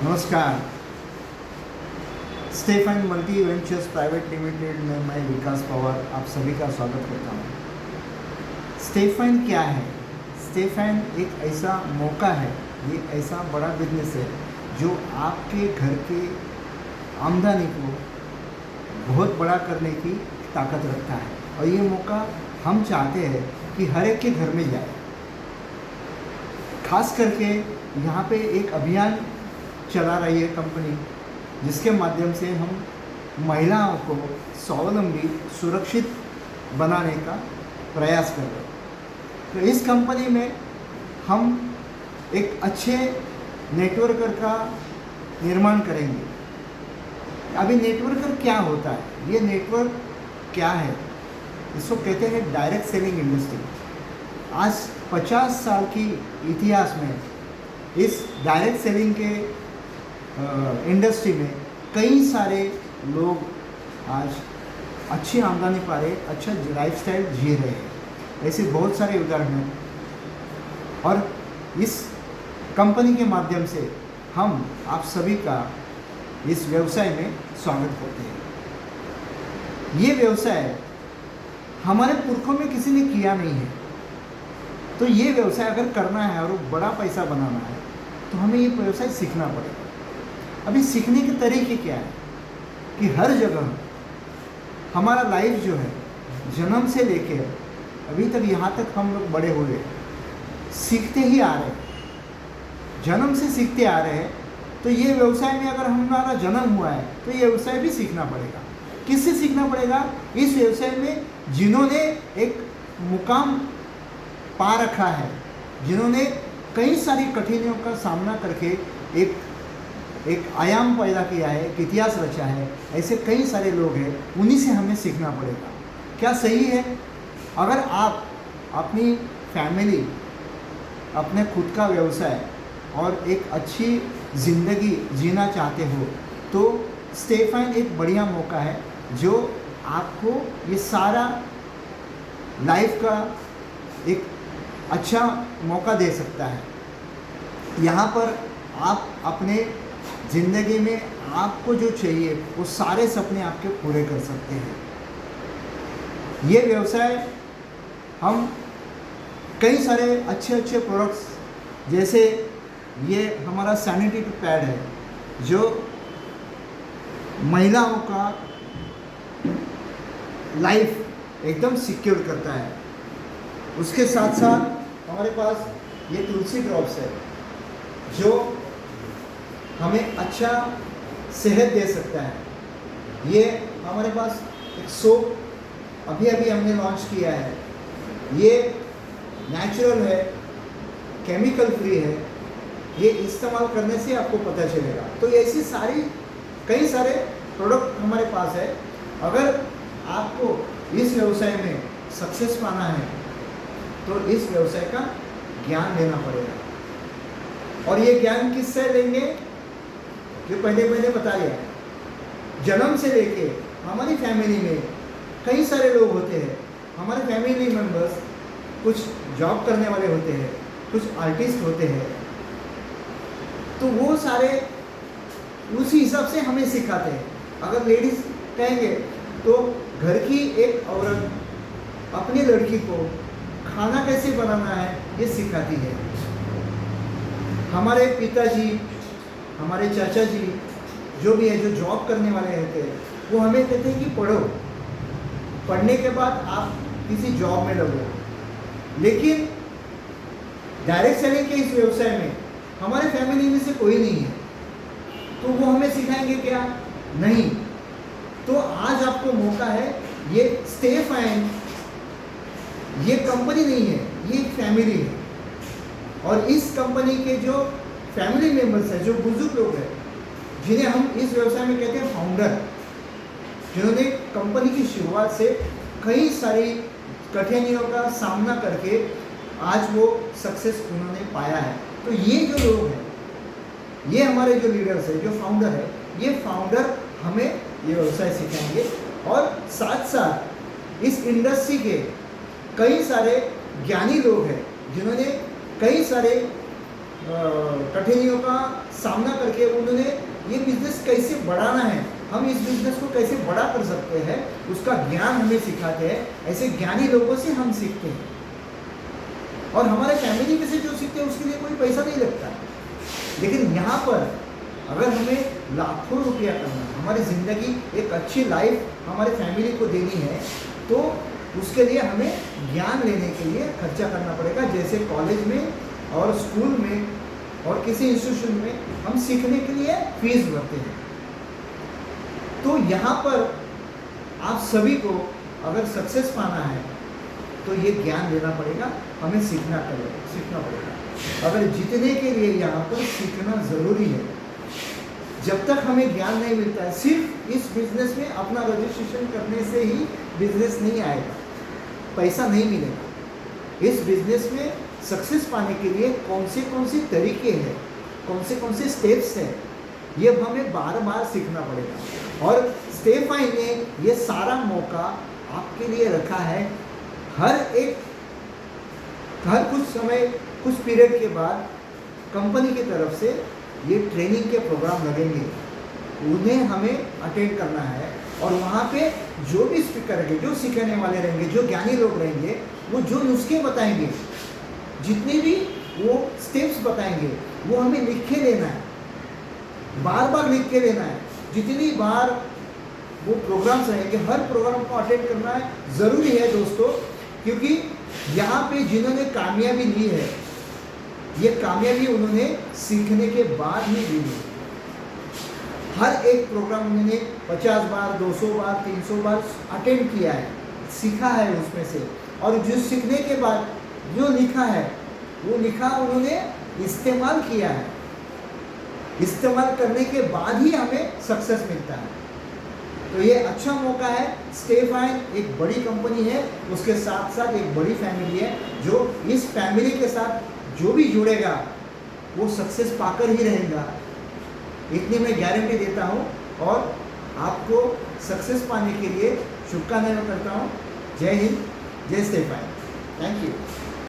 नमस्कार। Stefan multi ventures private limited में मैं विकास पवार आप सभी का स्वागत करता हूँ। स्टेफन क्या है? स्टेफन एक ऐसा मौका है, ये ऐसा बड़ा बिजनेस है जो आपके घर के आमदनी को बहुत बड़ा करने की ताकत रखता है, और ये मौका हम चाहते हैं कि हर एक के घर में जाए। खास करके यहाँ पे एक अभियान चला रही है कंपनी, जिसके माध्यम से हम महिलाओं को स्वावलंबी सुरक्षित बनाने का प्रयास कर रहे हैं। तो इस कंपनी में हम एक अच्छे नेटवर्कर का निर्माण करेंगे। अभी नेटवर्कर क्या होता है, ये नेटवर्क क्या है? इसको कहते हैं डायरेक्ट सेलिंग इंडस्ट्री। आज 50 साल की इतिहास में इस डायरेक्ट सेलिंग के इंडस्ट्री में कई सारे लोग आज अच्छी आमदनी पा रहे, अच्छा लाइफस्टाइल जी रहे हैं। ऐसे बहुत सारे उदाहरण हैं, और इस कंपनी के माध्यम से हम आप सभी का इस व्यवसाय में स्वागत करते हैं। ये व्यवसाय हमारे पुरखों में किसी ने किया नहीं है, तो ये व्यवसाय अगर करना है और बड़ा पैसा बनाना है तो हमें ये व्यवसाय सीखना पड़ेगा। अभी सीखने के तरीके क्या है कि हर जगह हमारा लाइफ जो है, जन्म से लेके अभी तक यहाँ तक हम लोग बड़े हुए सीखते ही आ रहे हैं, जन्म से सीखते आ रहे हैं। तो ये व्यवसाय में अगर हमारा जन्म हुआ है तो ये व्यवसाय भी सीखना पड़ेगा। किससे सीखना पड़ेगा? इस व्यवसाय में जिन्होंने एक मुकाम पा रखा है, जिन्होंने कई सारी कठिनाइयों का सामना करके एक आयाम पैदा किया है, एक इतिहास रचा है, ऐसे कई सारे लोग हैं, उन्हीं से हमें सीखना पड़ेगा। क्या सही है? अगर आप अपनी फैमिली, अपने खुद का व्यवसाय और एक अच्छी ज़िंदगी जीना चाहते हो तो स्टेफन एक बढ़िया मौका है जो आपको ये सारा लाइफ का एक अच्छा मौका दे सकता है। यहाँ पर आप अपने ज़िंदगी में आपको जो चाहिए वो सारे सपने आपके पूरे कर सकते हैं। ये व्यवसाय हम कई सारे अच्छे प्रोडक्ट्स, जैसे ये हमारा सैनिटरी पैड है जो महिलाओं का लाइफ एकदम सिक्योर करता है। उसके साथ साथ हमारे पास ये तुलसी ड्रॉप्स है जो हमें अच्छा सेहत दे सकता है। ये हमारे पास एक सोप अभी हमने लॉन्च किया है, ये नेचुरल है, केमिकल फ्री है। ये इस्तेमाल करने से आपको पता चलेगा। तो ऐसी कई सारे प्रोडक्ट हमारे पास है। अगर आपको इस व्यवसाय में सक्सेस पाना है तो इस व्यवसाय का ज्ञान लेना पड़ेगा। और ये ज्ञान किससे लेंगे? जो पहले बता दिया, जन्म से लेके हमारी फैमिली में कई सारे लोग होते हैं। हमारे फैमिली मेंबर्स कुछ जॉब करने वाले होते हैं, कुछ आर्टिस्ट होते हैं, तो वो सारे उसी हिसाब से हमें सिखाते हैं। अगर लेडीज़ कहेंगे तो घर की एक औरत अपनी लड़की को खाना कैसे बनाना है ये सिखाती है। हमारे पिताजी, हमारे चाचा जी जो भी है, जो जॉब करने वाले रहते हैं, वो हमें कहते हैं कि पढ़ो, पढ़ने के बाद आप किसी जॉब में लगो। लेकिन डायरेक्ट सेलिंग के इस व्यवसाय में हमारे फैमिली में से कोई नहीं है, तो वो हमें सिखाएंगे क्या? नहीं। तो आज आपको मौका है। ये स्टेफन ये कंपनी नहीं है, ये एक फैमिली है, और इस कंपनी के जो फैमिली मेंबर्स हैं, जो बुजुर्ग लोग हैं, जिन्हें हम इस व्यवसाय में कहते हैं फाउंडर, जिन्होंने कंपनी की शुरुआत से कई सारी कठिनाइयों का सामना करके आज वो सक्सेस उन्होंने पाया है। तो ये जो लोग हैं, ये हमारे जो लीडर्स हैं, जो फाउंडर है, ये फाउंडर हमें ये व्यवसाय सिखाएंगे। और साथ साथ इस इंडस्ट्री के कई सारे ज्ञानी लोग हैं जिन्होंने कई सारे कठिनाइयों का सामना करके उन्होंने ये बिजनेस कैसे बढ़ाना है, हम इस बिजनेस को कैसे बड़ा कर सकते हैं, उसका ज्ञान हमें सिखाते हैं। ऐसे ज्ञानी लोगों से हम सीखते हैं और हमारे फैमिली में से जो सीखते हैं उसके लिए कोई पैसा नहीं लगता। लेकिन यहाँ पर अगर हमें लाखों रुपया करना, हमारी ज़िंदगी एक अच्छी लाइफ हमारे फैमिली को देनी है, तो उसके लिए हमें ज्ञान लेने के लिए खर्चा करना पड़ेगा। जैसे कॉलेज में और स्कूल में और किसी इंस्टीट्यूशन में हम सीखने के लिए फीस भरते हैं। तो यहाँ पर आप सभी को अगर सक्सेस पाना है तो ये ज्ञान लेना पड़ेगा, हमें सीखना पड़ेगा। अगर जीतने के लिए यहाँ पर सीखना ज़रूरी है। जब तक हमें ज्ञान नहीं मिलता है, सिर्फ इस बिजनेस में अपना रजिस्ट्रेशन करने से ही बिजनेस नहीं आएगा, पैसा नहीं मिलेगा। इस बिजनेस में सक्सेस पाने के लिए कौन से तरीके हैं, कौन से स्टेप्स हैं, ये हमें बार बार सीखना पड़ेगा। और स्टेप 5 ने ये सारा मौका आपके लिए रखा है। हर कुछ समय, कुछ पीरियड के बाद कंपनी की तरफ से ये ट्रेनिंग के प्रोग्राम लगेंगे, उन्हें हमें अटेंड करना है। और वहाँ पे जो भी स्पीकर रहेंगे, जो सिखाने वाले रहेंगे, जो ज्ञानी लोग रहेंगे, वो जो नुस्खे बताएंगे, जितने भी वो स्टेप्स बताएंगे, वो हमें लिख के लेना है, बार बार लिख के लेना है। जितनी बार वो प्रोग्राम्स रहेंगे, हर प्रोग्राम को अटेंड करना है, ज़रूरी है दोस्तों। क्योंकि यहाँ पे जिन्होंने कामयाबी ली है, ये कामयाबी उन्होंने सीखने के बाद ही ली है। हर एक प्रोग्राम उन्होंने 50 बार, 200 बार, 300 बार अटेंड किया है, सीखा है उसमें से। और जो सीखने के बाद जो लिखा है, वो लिखा उन्होंने इस्तेमाल किया है। इस्तेमाल करने के बाद ही हमें सक्सेस मिलता है। तो ये अच्छा मौका है। स्टेप 5 एक बड़ी कंपनी है, उसके साथ साथ एक बड़ी फैमिली है। जो इस फैमिली के साथ जो भी जुड़ेगा वो सक्सेस पाकर ही रहेगा, इतनी मैं गारंटी देता हूँ। और आपको सक्सेस पाने के लिए शुभकामनाएं करता हूँ। जय हिंद, जय स्टेप 5। Thank you.